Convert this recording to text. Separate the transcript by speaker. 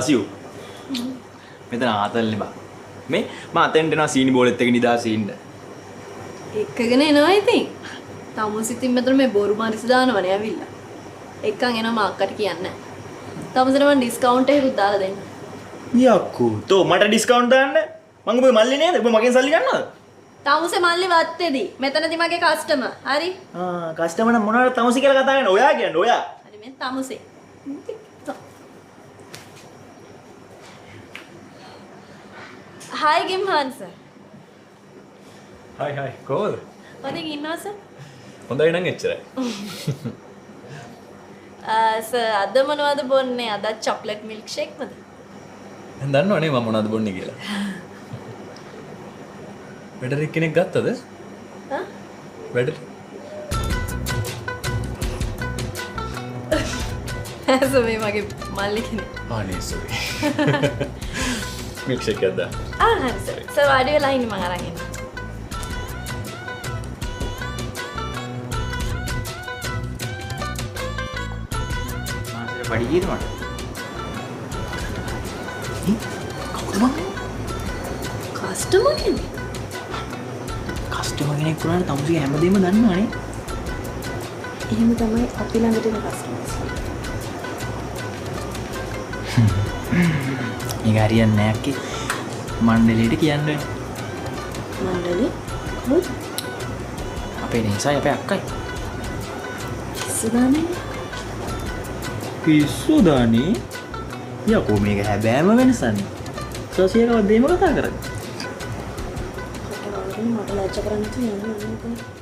Speaker 1: අසියු මෙතන ආතල්නේ බා මේ මම අතෙන්ට එනවා සීනි බෝලෙත් එක නිදාසේ ඉන්න
Speaker 2: එක්කගෙන එනවා ඉතින් තමුස් ඉතින් මෙතන මේ බොරු මාරිස් දානවනේ ඇවිල්ලා එක්කන් එනවා මම අක්කට කියන්නේ තමුසට මම ඩිස්කවුන්ට් එකකුත් දාලා දෙන්න
Speaker 1: යක්කෝ තෝ මට ඩිස්කවුන්ට් දාන්න මං ඔබේ මල්ලි නේද ඔබ මගෙන් සල්ලි ගන්නවද
Speaker 2: තමුසේ මල්ලි වත්තේදී මෙතනදී මගේ කස්ටමර් හරි
Speaker 1: කස්ටමර් නම් මොනවද තමුසි කියලා කතා කරන්නේ ඔයා කියන්නේ ඔයා
Speaker 2: හරි මේ තමුසේ Hi Gimhan sir.
Speaker 3: Hi කොහොමද?
Speaker 2: හොඳින් ඉන්නවා sir.
Speaker 3: හොඳයි නම් එච්චරයි.
Speaker 2: sir අද මොනවද බොන්නේ? අද චොක්ලට් මිල්ක් ෂේක් මද?
Speaker 3: දැන් දන්නවනේ මම මොනවද බොන්නේ කියලා. වැඩරෙක් කෙනෙක් ගත්තද?
Speaker 2: හා?
Speaker 3: වැඩ
Speaker 2: sir මේ මගේ මල්ලි කෙනෙක්.
Speaker 3: අනේ sorry. මිල්ක් ෂේක් එකක් දාන්න.
Speaker 2: හරි sir. sir වාඩි වෙලා ඉන්න මම අරන් එන්න.
Speaker 1: මාසෙට පඩි කීයද මට කවුද මම
Speaker 2: කස්ටමර් කෙනෙක්.
Speaker 1: කස්ටමර් කෙනෙක් වුණාට තමුසේ හැමදේම දන්නවනේ
Speaker 2: එහෙම තමයි අපි ළඟට එන කස්ටමර්ස්.
Speaker 1: මේක හරියන්නේ නැහැ අක්කේ මණ්ඩලයට කියන්න වෙන
Speaker 2: මණ්ඩලේ කවුද?
Speaker 1: අපේ නිසයි අපේ අක්කයි
Speaker 2: කිසිදානේ.
Speaker 1: පිස්සු දානේ යකෝ මේක හැබෑම වෙනසන්නේ සොසියකවත් දෙීම කතා කරන්නේ
Speaker 2: මට ලැජ්ජ කරන්නේ නැතුව යන්න ඕනේ.